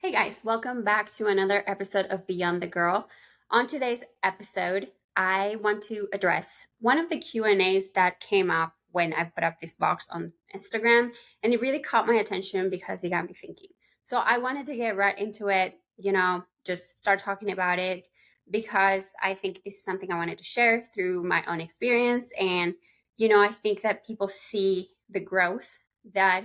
Hey guys, welcome back to another episode of Beyond the Girl. On today's episode, I want to address one of the Q&As that came up when I put up this box on Instagram, and it really caught my attention because it got me thinking. So I wanted to get right into it, just start talking about it because I think this is something I wanted to share through my own experience. And, I think that people see the growth that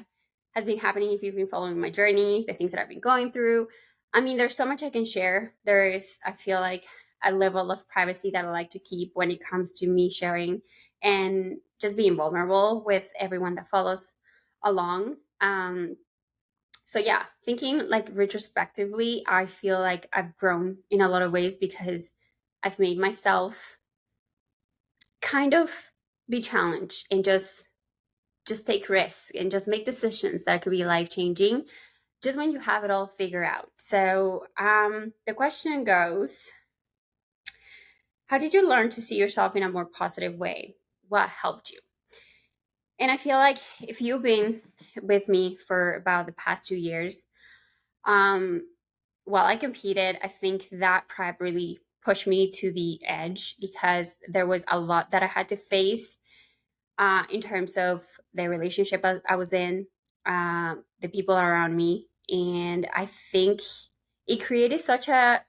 has been happening if you've been following my journey, the things that I've been going through. I mean, there's so much I can share. There is, I feel like, a level of privacy that I like to keep when it comes to me sharing and just being vulnerable with everyone that follows along. So yeah, thinking like retrospectively, I feel like I've grown in a lot of ways because I've made myself kind of be challenged and just take risks and just make decisions that could be life changing just when you have it all figured out. So the question goes, how did you learn to see yourself in a more positive way? What helped you? And I feel like if you've been with me for about the past 2 years, um, while I competed, I think that prep really pushed me to the edge because there was a lot that I had to face in terms of the relationship I was in, the people around me, and I think it created such a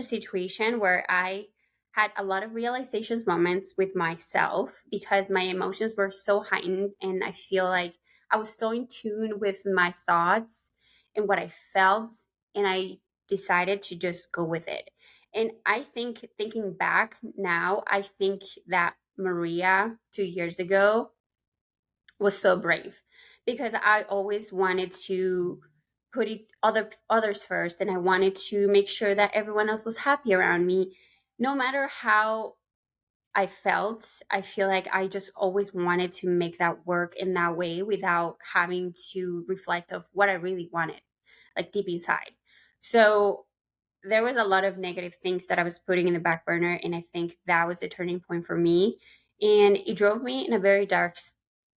situation where I had a lot of realizations moments with myself because my emotions were so heightened, and I feel like I was so in tune with my thoughts and what I felt, and I decided to just go with it. And I think thinking back now, I think that Maria 2 years ago was so brave because I always wanted to put others first, and I wanted to make sure that everyone else was happy around me no matter how I felt. I feel like I just always wanted to make that work in that way without having to reflect of what I really wanted, like deep inside. So there was a lot of negative things that I was putting in the back burner, and I think that was the turning point for me. And it drove me in a very dark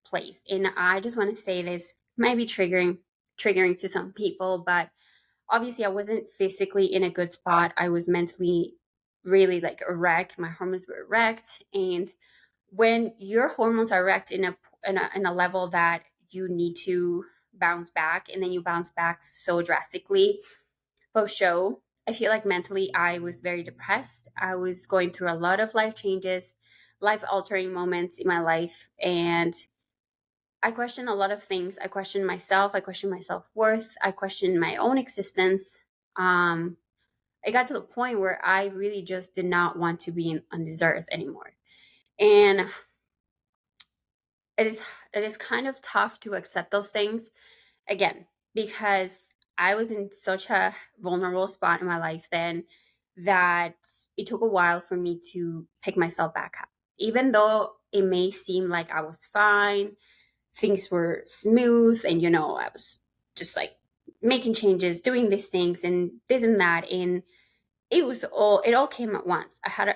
place. And I just want to say this might be triggering to some people, but obviously I wasn't physically in a good spot. I was mentally really like a wreck. My hormones were wrecked, and when your hormones are wrecked in a level that you need to bounce back, and then you bounce back so drastically post show, I feel like mentally I was very depressed. I was going through a lot of life changes, life altering moments in my life, and I questioned a lot of things. I questioned myself, I questioned my self-worth, I questioned my own existence. um it got to the point where I really just did not want to be on this earth anymore. And it is it is kind of tough to accept those things again because I was in such a vulnerable spot in my life then that it took a while for me to pick myself back up. Even though it may seem like I was fine, things were smooth, and I was just like making changes, doing these things and this and that, and it all came at once. I had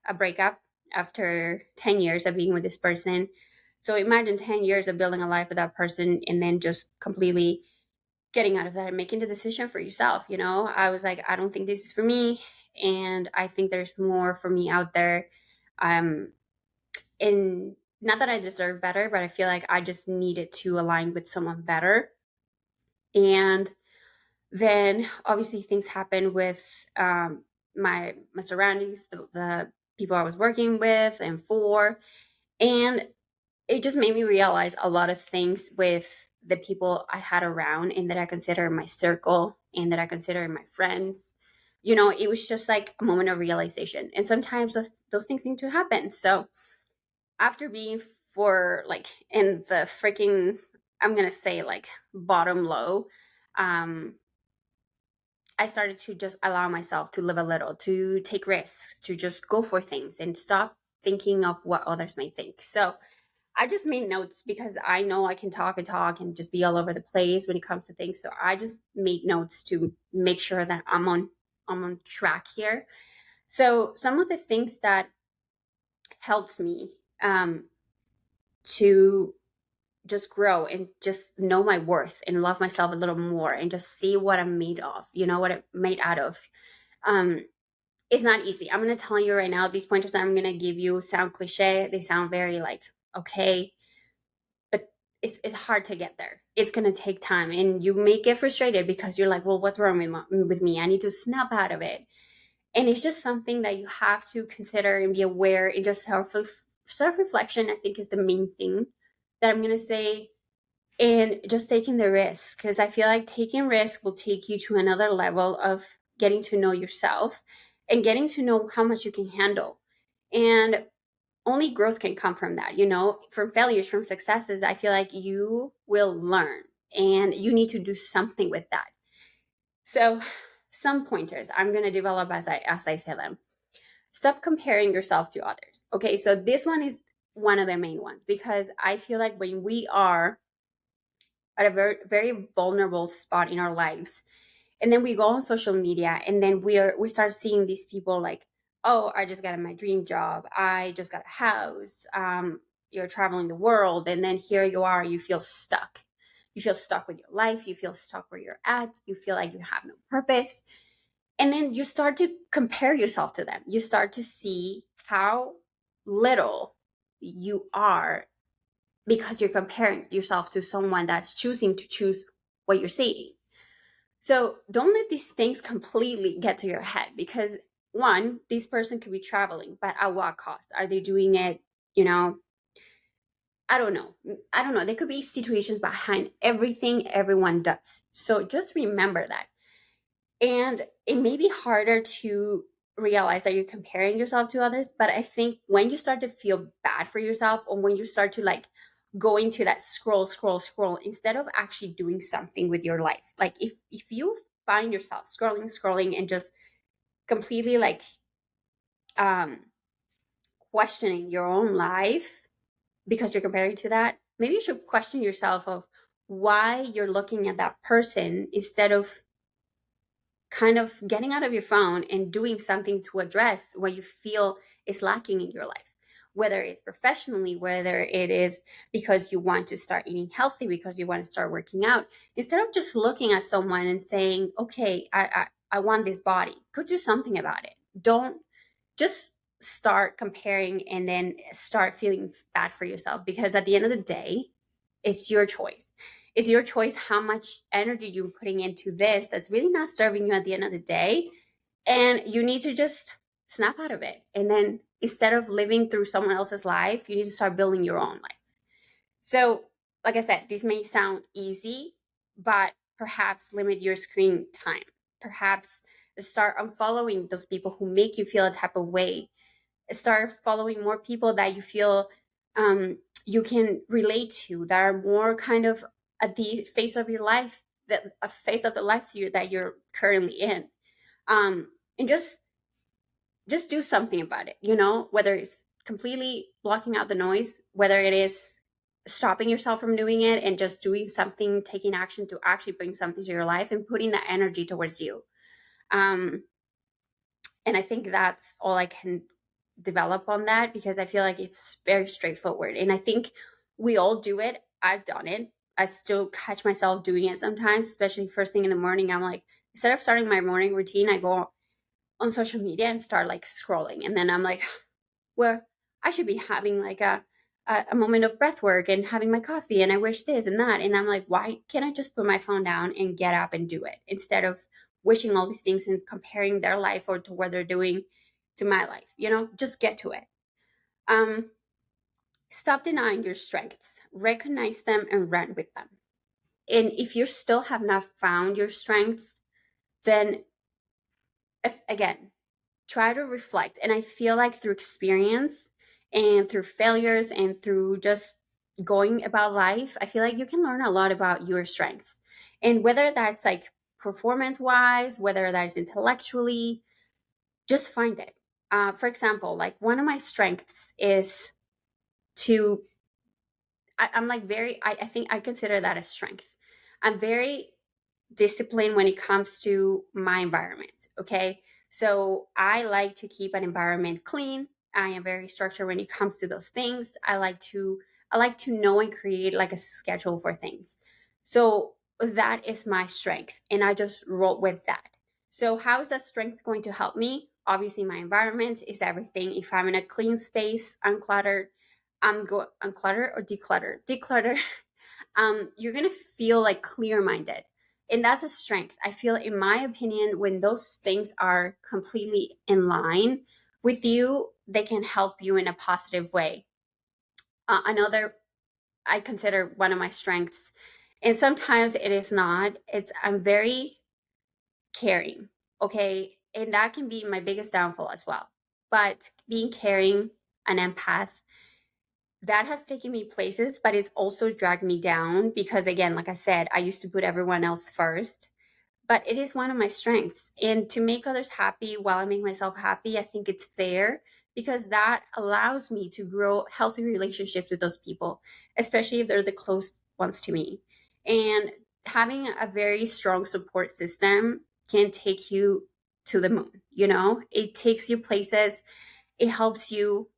a breakup after 10 years of being with this person. So imagine 10 years of building a life with that person and then just completely getting out of that and making the decision for yourself. I was like, I don't think this is for me, and I think there's more for me out there. um and not that I deserve better, but I feel like I just needed to align with someone better. And then obviously things happened with my surroundings, the people I was working with and for, and it just made me realize a lot of things with the people I had around and that I consider my circle and that I consider my friends. It was just like a moment of realization, and sometimes those things seem to happen. So after being for like in the freaking, I'm gonna say like bottom low, um I started to just allow myself to live a little, to take risks, to just go for things and stop thinking of what others may think. So I just made notes because I know I can talk and talk and just be all over the place when it comes to things. So I just made notes to make sure that I'm on track here. So some of the things that helped me to just grow and just know my worth and love myself a little more and just see what I'm made of, what I'm made out of. Um, it's not easy. I'm going to tell you right now, these pointers that I'm going to give you sound cliche. They sound very like, okay, but it's hard to get there. It's going to take time, and you may get frustrated because you're like, well, what's wrong with me? I need to snap out of it. And it's just something that you have to consider and be aware, and just self reflection, I think, is the main thing that I'm going to say. And just taking the risk, because I feel like taking risk will take you to another level of getting to know yourself and getting to know how much you can handle. And only growth can come from that, from failures, from successes. I feel like you will learn, and you need to do something with that. So some pointers I'm going to develop as I say them. Stop comparing yourself to others. Okay, so this one is one of the main ones, because I feel like when we are at a very, very vulnerable spot in our lives, and then we go on social media, and then we start seeing these people like, oh, I just got my dream job, I just got a house, you're traveling the world, and then here you are, you feel stuck. You feel stuck with your life, you feel stuck where you're at, you feel like you have no purpose. And then you start to compare yourself to them. You start to see how little you are, because you're comparing yourself to someone that's choosing to choose what you're seeing. So don't let these things completely get to your head, because one, this person could be traveling, but at what cost? Are they doing it, you know, I don't know. I don't know. There could be situations behind everything everyone does. So just remember that. And it may be harder to realize that you're comparing yourself to others, but I think when you start to feel bad for yourself, or when you start to like go into that scroll, instead of actually doing something with your life. Like if you find yourself scrolling and just completely like um questioning your own life because you're comparing to that, maybe you should question yourself of why you're looking at that person, instead of kind of getting out of your phone and doing something to address what you feel is lacking in your life, whether it's professionally, whether it is because you want to start eating healthy, because you want to start working out. Instead of just looking at someone and saying, okay, I want this body, go do something about it. Don't just start comparing and then start feeling bad for yourself, because at the end of the day, it's your choice. It's your choice how much energy you're putting into this that's really not serving you at the end of the day. And you need to just snap out of it. And then instead of living through someone else's life, you need to start building your own life. So, like I said, this may sound easy, but perhaps limit your screen time. Perhaps start unfollowing those people who make you feel a type of way. Start following more people that you feel you can relate to, that are more kind of at the face of your life, that a face of the life that you're currently in. And just do something about it, whether it's completely blocking out the noise, whether it is stopping yourself from doing it and just doing something, taking action to actually bring something to your life and putting that energy towards you. um and I think that's all I can develop on that, because I feel like it's very straightforward. And I think we all do it. I've done it. I still catch myself doing it sometimes, especially first thing in the morning. I'm like, instead of starting my morning routine, I go on social media and start like scrolling. And then I'm like, well, I should be having like a moment of breath work and having my coffee, and I wish this and that. And I'm like, why can't I just put my phone down and get up and do it, instead of wishing all these things and comparing their life or to what they're doing to my life? Just get to it. um Stop denying your strengths, recognize them and run with them. And if you still have not found your strengths, then again, try to reflect. And I feel like through experience and through failures and through just going about life, I feel like you can learn a lot about your strengths. And whether that's like performance wise, whether that's intellectually, just find it. For example, like one of my strengths is to, I'm like I think I consider that a strength. I'm very discipline when it comes to my environment. Okay. So I like to keep an environment clean. I am very structured when it comes to those things. I like to I like to know and create like a schedule for things. So that is my strength, and I just roll with that. So how is that strength going to help me? Obviously, my environment is everything. If I'm in a clean space, uncluttered, I'm go unclutter or declutter. You're gonna feel like clear minded, and that's a strength. I feel, in my opinion, when those things are completely in line with you, they can help you in a positive way. Another I consider one of my strengths, and sometimes it is not. It's I'm very caring. Okay, and that can be my biggest downfall as well. But being caring, an empath, that has taken me places, but it's also dragged me down because, again, like I said, I used to put everyone else first. But it is one of my strengths. And to make others happy while I make myself happy, I think it's fair because that allows me to grow healthy relationships with those people, especially if they're the close ones to me. And having a very strong support system can take you to the moon. It takes you places, it helps you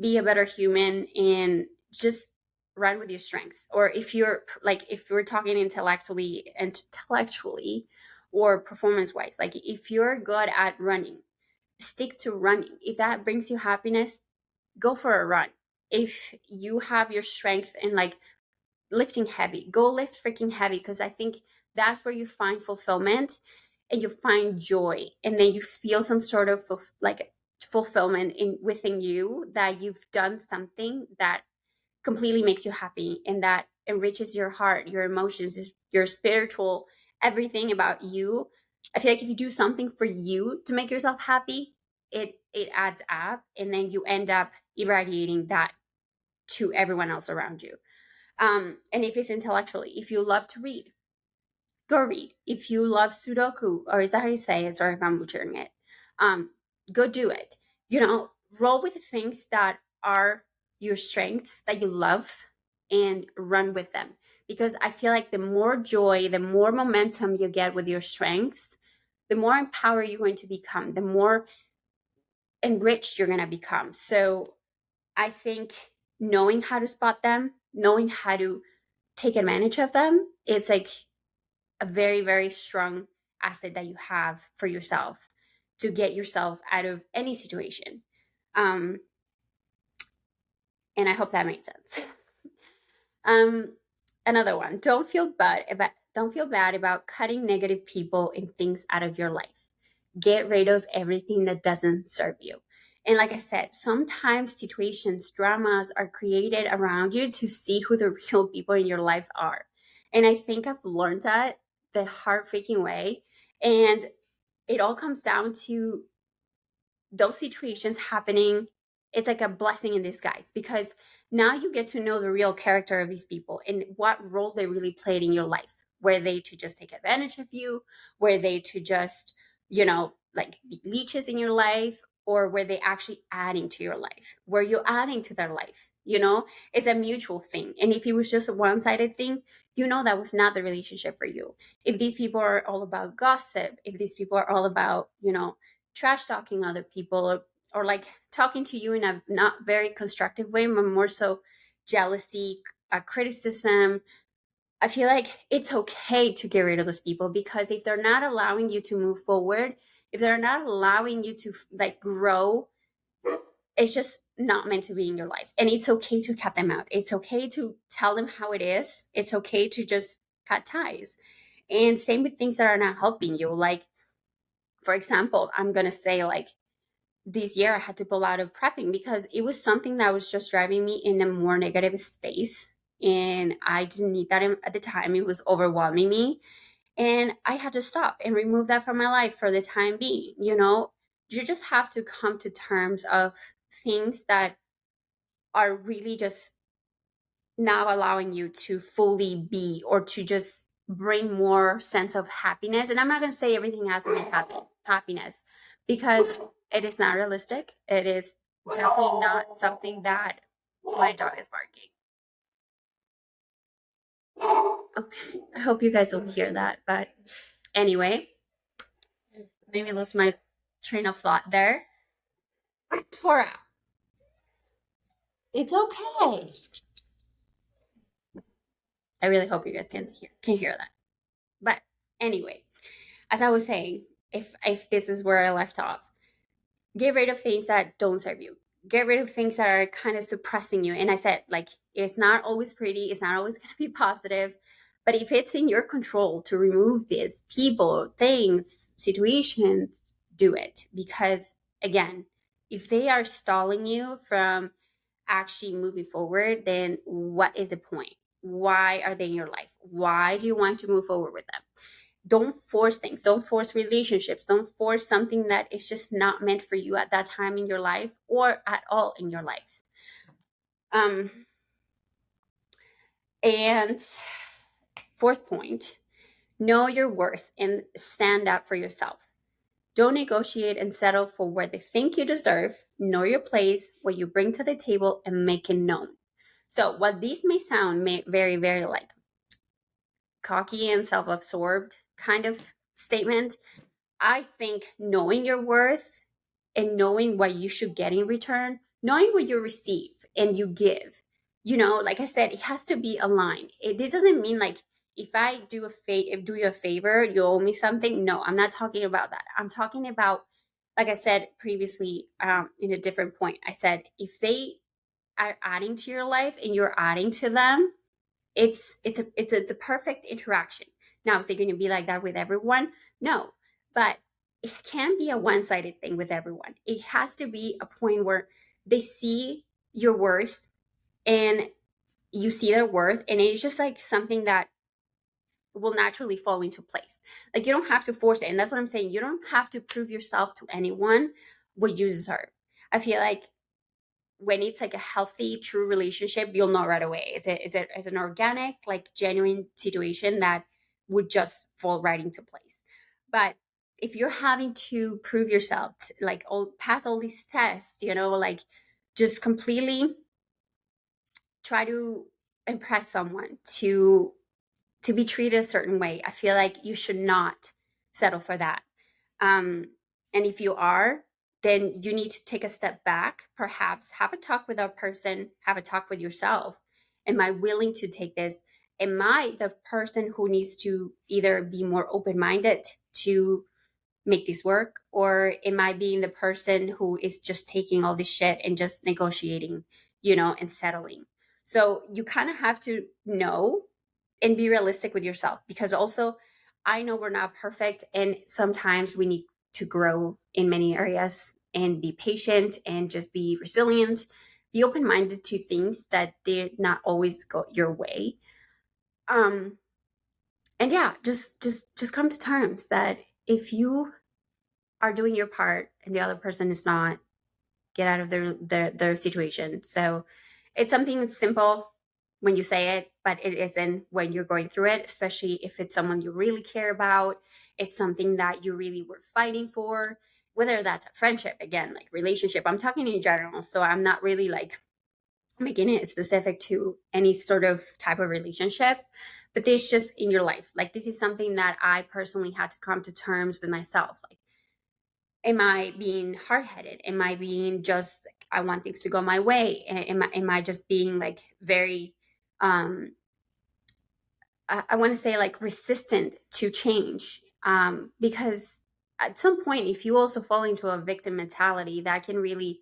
be a better human and just run with your strengths. Or if you're talking intellectually or performance wise, like if you're good at running, stick to running. If that brings you happiness, go for a run. If you have your strength in like lifting heavy, go lift freaking heavy, because I think that's where you find fulfillment and you find joy, and then you feel some sort of like fulfillment in within you that you've done something that completely makes you happy and that enriches your heart, your emotions, your spiritual, everything about you. I feel like if you do something for you to make yourself happy, it adds up, and then you end up irradiating that to everyone else around you. And if it's intellectually, if you love to read, go read. If you love Sudoku, or is that how you say it? Sorry if I'm butchering it. Um, Go do it. You know, roll with the things that are your strengths that you love and run with them. Because I feel like the more joy, the more momentum you get with your strengths, the more empowered you're going to become, the more enriched you're going to become. So I think knowing how to spot them, knowing how to take advantage of them, it's like a very, very strong asset that you have for yourself to get yourself out of any situation. Um, and I hope that made sense. um, Another one: don't feel bad about cutting negative people and things out of your life. Get rid of everything that doesn't serve you. And like I said, sometimes situations, dramas are created around you to see who the real people in your life are. And I think I've learned that the heartbreaking way. And it all comes down to those situations happening. It's like a blessing in disguise, because now you get to know the real character of these people and what role they really played in your life. Were they to just take advantage of you? Were they to just, like be leeches in your life? Or were they actually adding to your life? Were you adding to their life? It's a mutual thing. And if it was just a one sided thing, that was not the relationship for you. If these people are all about gossip, if these people are all about, trash talking other people, or like talking to you in a not very constructive way, but more so jealousy, criticism, I feel like it's okay to get rid of those people, because if they're not allowing you to move forward, if they're not allowing you to like grow, it's just not meant to be in your life. And it's okay to cut them out. It's okay to tell them how it is. It's okay to just cut ties. And same with things that are not helping you. Like, for example, I'm going to say, like, this year I had to pull out of prepping because it was something that was just driving me in a more negative space. And I didn't need that at the time. It was overwhelming me. And I had to stop and remove that from my life for the time being. You just have to come to terms of things that are really just now allowing you to fully be, or to just bring more sense of happiness. And I'm not going to say everything has to be happiness, because it is not realistic. It is definitely not something that my dog is barking. Okay, I hope you guys don't hear that. But anyway, maybe lose my train of thought there. Tora, It's okay. I really hope you guys can hear that. But anyway, as I was saying, if this is where I left off, get rid of things that don't serve you. Get rid of things that are kind of suppressing you. And I said, like, it's not always pretty, it's not always going to be positive. But if it's in your control to remove these people, things, situations, do it. Because again, if they are stalling you from actually moving forward, then what is the point? Why are they in your life? Why do you want to move forward with them? Don't force things. Don't force relationships. Don't force something that is just not meant for you at that time in your life or at all in your life. um and fourth point, know your worth and stand up for yourself. Don't negotiate and settle for what they think you deserve. Know your place, what you bring to the table, and make it known. So what these may sound very, very like cocky and self-absorbed kind of statement, I think knowing your worth and knowing what you should get in return, knowing what you receive and you give, like I said, it has to be aligned. This doesn't mean like if I do you a favor, you owe me something. No, I'm not talking about that. I'm talking about, like I said previously, in a different point. I said if they are adding to your life and you're adding to them, it's the perfect interaction. Now, is it going to be like that with everyone? No, but it can't be a one-sided thing with everyone. It has to be a point where they see your worth and you see their worth, and it's just like something that will naturally fall into place. Like you don't have to force it, and that's what I'm saying. You don't have to prove yourself to anyone what you deserve. I feel like when it's like a healthy, true relationship, you'll know right away. It's an organic, like genuine situation that would just fall right into place. But if you're having to prove yourself, like pass all these tests, like just completely try to impress someone to be treated a certain way, I feel like you should not settle for that. um, and if you are, then you need to take a step back, perhaps have a talk with that person, have a talk with yourself. Am I willing to take this? Am I the person who needs to either be more open-minded to make this work, or am I being the person who is just taking all this shit and just negotiating, and settling? So you kind of have to know and be realistic with yourself, because also I know we're not perfect and sometimes we need to grow in many areas and be patient and just be resilient, be open-minded to things that did not always go your way. And yeah, just come to terms that if you are doing your part and the other person is not, get out of their situation. So it's something that's simple when you say it, but it isn't when you're going through it, especially if it's someone you really care about. It's something that you really were fighting for, whether that's a friendship, again, like relationship. I'm talking in general, so I'm not really like making it specific to any sort of type of relationship, but this just in your life. Like this is something that I personally had to come to terms with myself. Like, am I being hard-headed? Am I being just like, I want things to go my way? Am I just being like very um I want to say like resistant to change? Because at some point, if you also fall into a victim mentality, that can really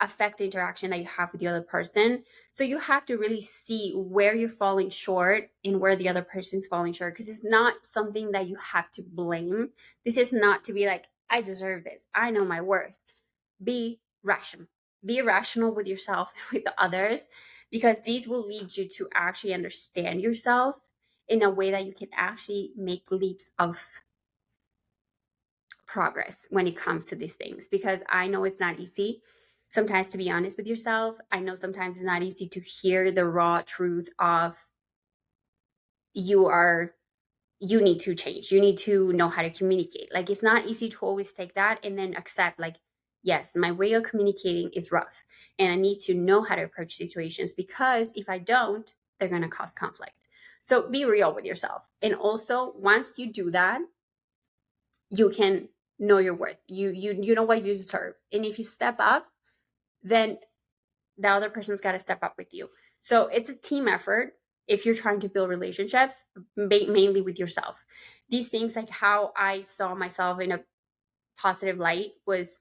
affect the interaction that you have with the other person. So you have to really see where you're falling short and where the other person's falling short, because it's not something that you have to blame. This is not to be like, I deserve this, I know my worth. Be rational. Be rational with yourself and with the others, because these will lead you to actually understand yourself in a way that you can actually make leaps of progress when it comes to these things. Because I know it's not easy sometimes to be honest with yourself. I know sometimes it's not easy to hear the raw truth of you need to change, you need to know how to communicate. Like it's not easy to always take that and then accept like, yes, my way of communicating is rough and I need to know how to approach situations, because if I don't, they're going to cause conflict. So be real with yourself. And also once you do that, you can know your worth. You know what you deserve. And if you step up, then the other person's got to step up with you. So it's a team effort if you're trying to build relationships, mainly with yourself. These things, like how I saw myself in a positive light, was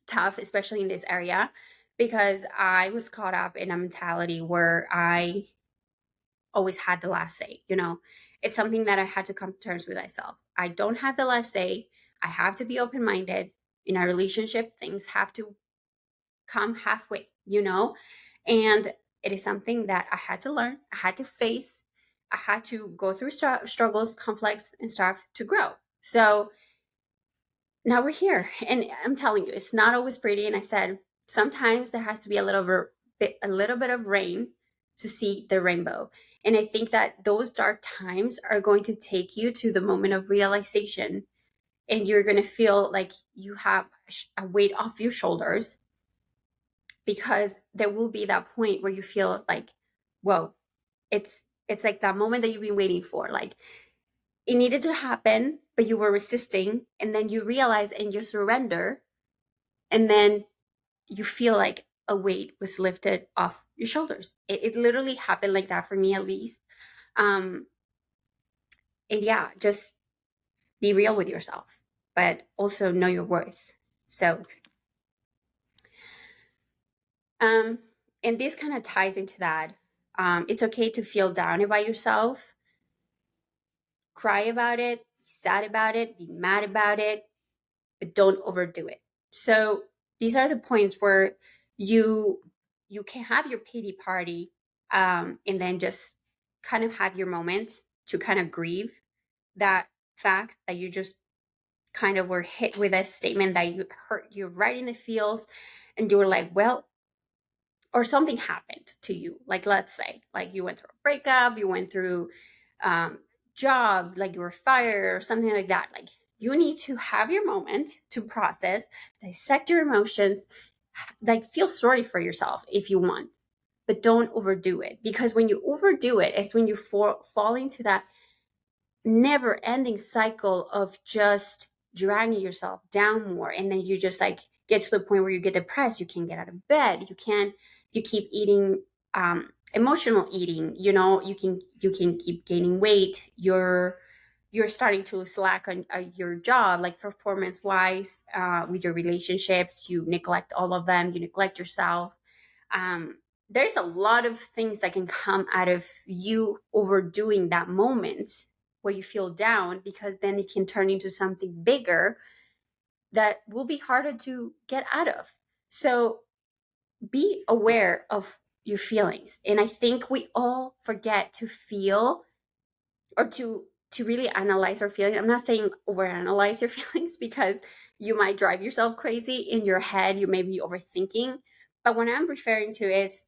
tough, especially in this area, because I was caught up in a mentality where I always had the last say. It's something that I had to come to terms with myself. I don't have the last say. I have to be open minded. In a relationship, things have to come halfway. And it is something that I had to learn, I had to face, I had to go through struggles, conflicts, and stuff to grow. So now we're here, and I'm telling you, it's not always pretty. And I said, sometimes there has to be a little bit of rain to see the rainbow. And I think that those dark times are going to take you to the moment of realization, and you're going to feel like you have a weight off your shoulders, because there will be that point where you feel like, whoa, it's like that moment that you've been waiting for. Like, it needed to happen, but you were resisting, and then you realize and you surrender, and then you feel like a weight was lifted off your shoulders. It literally happened like that for me, at least. And yeah, just be real with yourself, but also know your worth. So and this kind of ties into that. It's okay to feel down about yourself, cry about it, be sad about it, be mad about it, but don't overdo it. So these are the points where you you can have your pity party, and then just kind of have your moments to kind of grieve that fact that you just kind of were hit with a statement that you hurt you right in the feels, and you were like, well, or something happened to you, like, let's say, like, you went through a breakup, you went through um job, like you were fired or something like that. Like, you need to have your moment to process, dissect your emotions, like, feel sorry for yourself if you want, but don't overdo it, because when you overdo it, it's when you fall into that never ending cycle of just dragging yourself down more. And then you just, like, get to the point where you get depressed, you can't get out of bed, you keep eating, emotional eating, you can keep gaining weight, you're starting to slack on your job, like performance wise, with your relationships, you neglect all of them, you neglect yourself. There's a lot of things that can come out of you overdoing that moment where you feel down, because then it can turn into something bigger that will be harder to get out of. So be aware of your feelings. And I think we all forget to feel, or to really analyze our feelings. I'm not saying overanalyze your feelings, because you might drive yourself crazy in your head, you may be overthinking. But what I'm referring to is,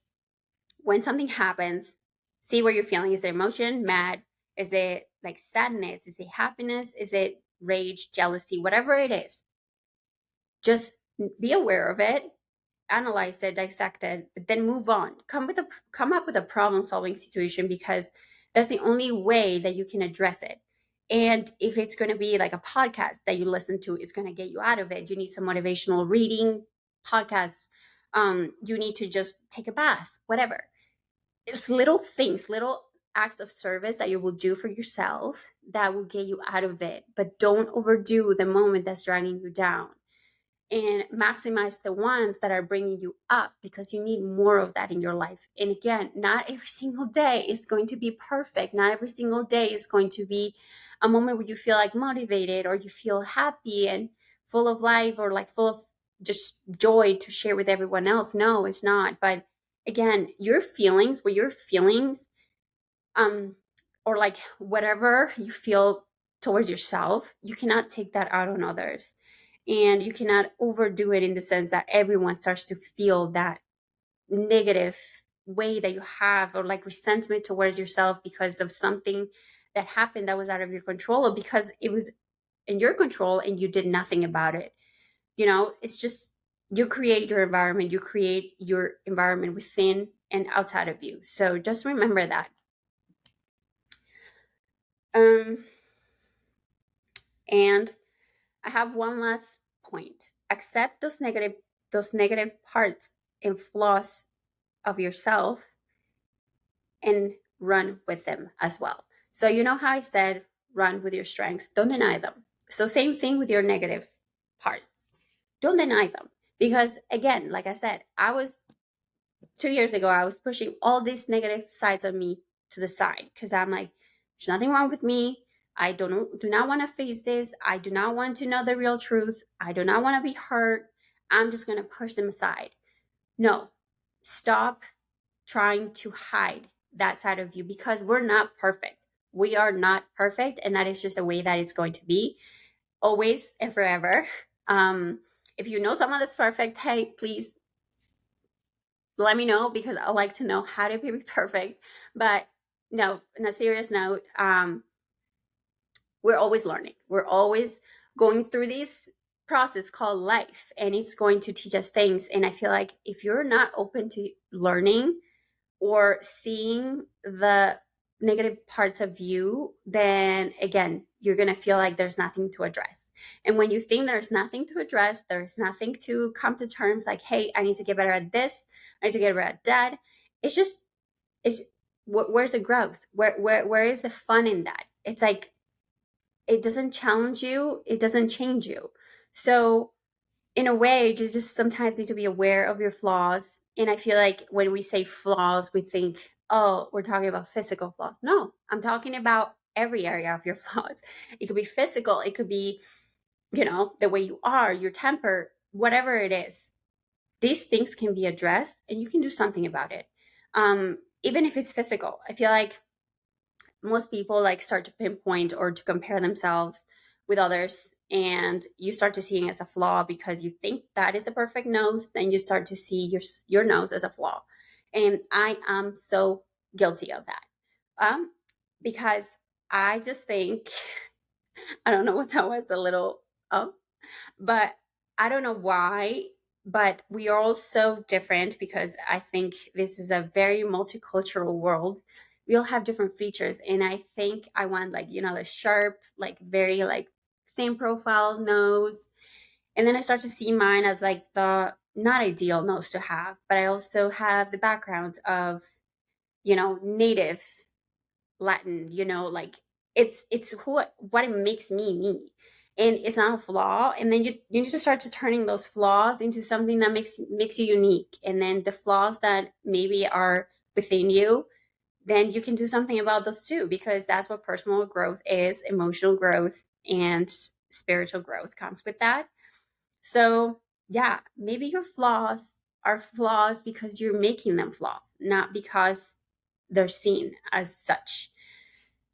when something happens, see where you're feeling. Is it emotion, mad? Is it like sadness? Is it happiness? Is it rage, jealousy, whatever it is? Just be aware of it, analyze it, dissect it, but then move on. Come up with a problem solving situation, because that's the only way that you can address it. And if it's going to be like a podcast that you listen to, it's going to get you out of it. You need some motivational reading podcast. You need to just take a bath, whatever. It's little things, little acts of service that you will do for yourself that will get you out of it. But don't overdo the moment that's dragging you down, and maximize the ones that are bringing you up, because you need more of that in your life. And again, not every single day is going to be perfect. Not every single day is going to be a moment where you feel like motivated, or you feel happy and full of life, or like full of just joy to share with everyone else. No, it's not. But again, your feelings, um or like whatever you feel towards yourself, you cannot take that out on others, and you cannot overdo it in the sense that everyone starts to feel that negative way that you have, or like resentment towards yourself because of something that happened that was out of your control, or because it was in your control and you did nothing about it. It's just, you create your environment within and outside of you. So just remember that. um and I have one last point. Accept those negative parts and flaws of yourself and run with them as well. So, you know how I said, run with your strengths, don't deny them. So, same thing with your negative parts. Don't deny them. Because, again, like I said, I was 2 years ago, I was pushing all these negative sides of me to the side because I'm like, there's nothing wrong with me. I do not want to face this. I do not want to know the real truth. I do not want to be hurt. I'm just going to push them aside. No, stop trying to hide that side of you because we're not perfect. We are not perfect, and that is just the way that it's going to be always and forever. Um, if you know someone that's perfect, hey, please let me know because I like to know how to be perfect. But no, on a serious note, we're always learning. We're always going through this process called life, and it's going to teach us things. And I feel like if you're not open to learning or seeing the negative parts of you, then again, you're going to feel like there's nothing to address. And when you think there's nothing to address, there's nothing to come to terms like, hey, I need to get better at this, I need to get better at that. It's just, it's where's the growth? Where is the fun in that? It's like, it doesn't challenge you, it doesn't change you. So in a way, you just sometimes need to be aware of your flaws. And I feel like when we say flaws, we think, oh, we're talking about physical flaws. No, I'm talking about every area of your flaws. It could be physical, it could be, the way you are, your temper, whatever it is. These things can be addressed and you can do something about it. Even if it's physical, I feel like most people like start to pinpoint or to compare themselves with others, and you start to see it as a flaw because you think that is the perfect nose, then you start to see your nose as a flaw. And I am so guilty of that, because I just think I don't know what that was, a little but I don't know why, but we are all so different because I think this is a very multicultural world. We all have different features. And I think I want, like, the sharp, like very like thin profile nose. And then I start to see mine as like the not ideal nose to have, but I also have the backgrounds of, native Latin, like it's what it makes me. And it's not a flaw. And then you need to start to turning those flaws into something that makes you unique. And then the flaws that maybe are within you, then you can do something about those too, because that's what personal growth is, emotional growth and spiritual growth comes with that. So yeah, maybe your flaws are flaws because you're making them flaws, not because they're seen as such.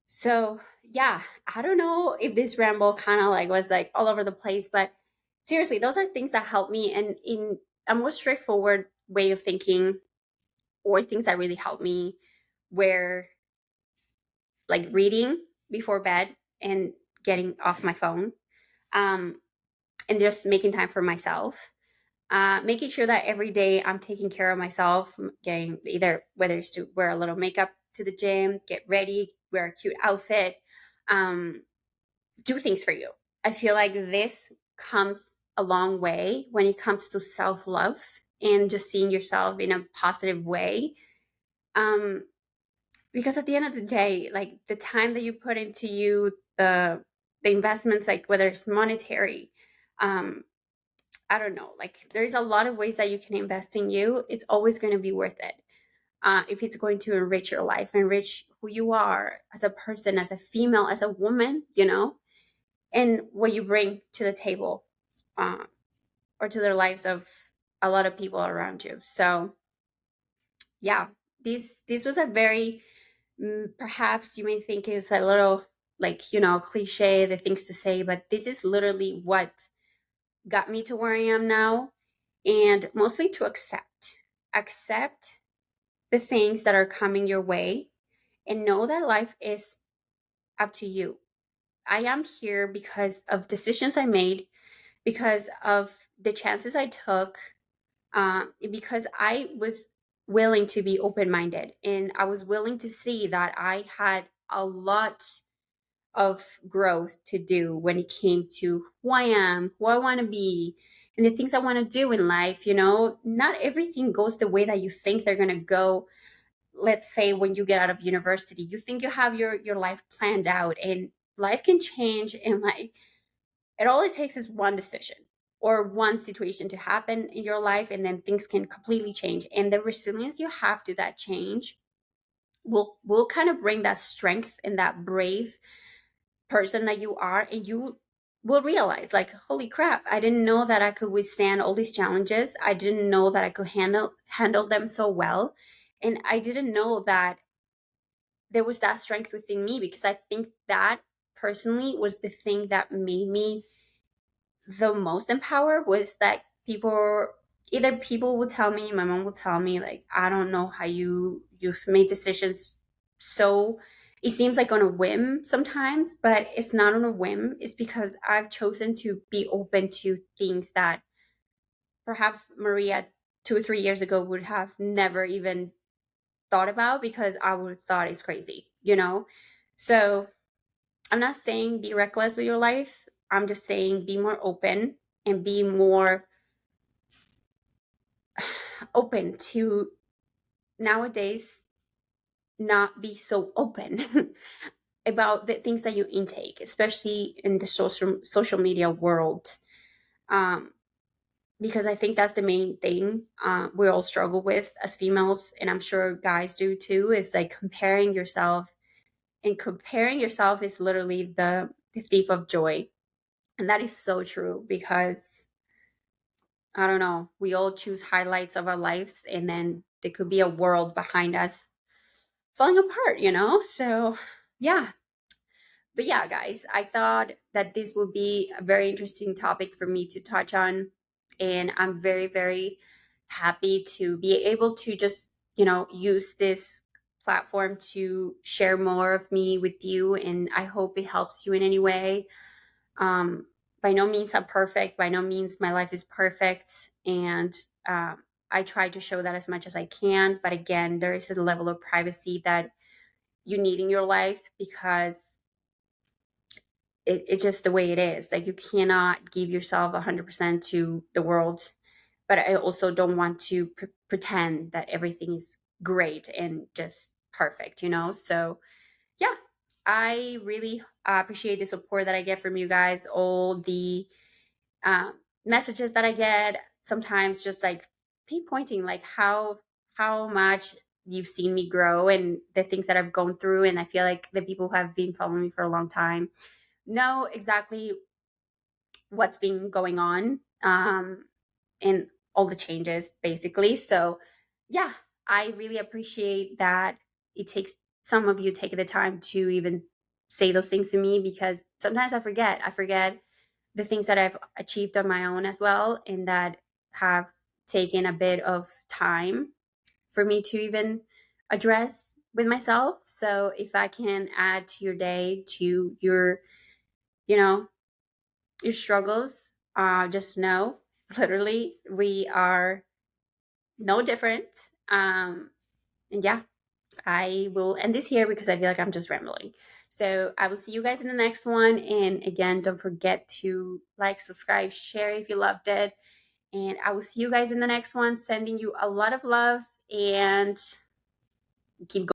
So yeah, I don't know if this ramble kind of like was like all over the place, but seriously, those are things that help me, and in a more straightforward way of thinking, or things that really help me, where like reading before bed and getting off my phone, um, and just making time for myself. Making sure that every day I'm taking care of myself, getting either whether it's to wear a little makeup to the gym, get ready, wear a cute outfit, um, do things for you. I feel like this comes a long way when it comes to self love and just seeing yourself in a positive way. Um, because at the end of the day, like the time that you put into you, the investments, like whether it's monetary, um, I don't know, like there's a lot of ways that you can invest in you. It's always going to be worth it. If it's going to enrich your life, enrich who you are as a person, as a female, as a woman, and what you bring to the table, uh, or to their lives of a lot of people around you. So yeah, this was a very, perhaps you may think is a little like, cliche, the things to say, but this is literally what got me to where I am now. And mostly to accept the things that are coming your way, and know that life is up to you. I am here because of decisions I made, because of the chances I took, because I was willing to be open minded, and I was willing to see that I had a lot of growth to do when it came to who I am, who I want to be, and the things I want to do in life. You know, not everything goes the way that you think they're going to go. Let's say when you get out of university, you think you have your life planned out, and life can change, and like it takes is one decision or one situation to happen in your life, and then things can completely change. And the resilience you have to that change will kind of bring that strength and that brave person that you are, and you will realize like, holy crap, I didn't know that I could withstand all these challenges. I didn't know that I could handle them so well, and I didn't know that there was that strength within me, because I think that personally was the thing that made me the most empowered. Was that people would tell me, my mom would tell me, like, I don't know how you've made decisions, so it seems like on a whim sometimes, but it's not on a whim. It's because I've chosen to be open to things that perhaps Maria 2 or 3 years ago would have never even thought about, because I would have thought it's crazy, you know? So I'm not saying be reckless with your life. I'm just saying be more open, and be more open to nowadays not be so open about the things that you intake, especially in the social media world. Um, because I think that's the main thing we all struggle with as females, and I'm sure guys do too, is like comparing yourself. And comparing yourself is literally the thief of joy. And that is so true, because I don't know, we all choose highlights of our lives, and then there could be a world behind us falling apart, you know? So, yeah. But yeah, guys, I thought that this would be a very interesting topic for me to touch on. And I'm very, very happy to be able to just, use this platform to share more of me with you. And I hope it helps you in any way. Um, by no means I'm perfect. By no means my life is perfect. And I try to show that as much as I can. But again, there is a level of privacy that you need in your life, because it's just the way it is. Like, you cannot give yourself 100% to the world. But I also don't want to pretend that everything is great and just perfect, you know? So, yeah, I really appreciate the support that I get from you guys, all the messages that I get, sometimes just like pinpointing like how much you've seen me grow and the things that I've gone through. And I feel like the people who have been following me for a long time know exactly what's been going on, and all the changes basically. So yeah, I really appreciate that it takes some of you taking the time to even say those things to me, because sometimes I forget the things that I've achieved on my own as well, and that have taken a bit of time for me to even address with myself. So if I can add to your day, to you know your struggles, just know, literally, we are no different. And yeah, I will end this here because I feel like I'm just rambling. So I will see you guys in the next one. And again, don't forget to like, subscribe, share if you loved it. And I will see you guys in the next one. Sending you a lot of love, and keep going.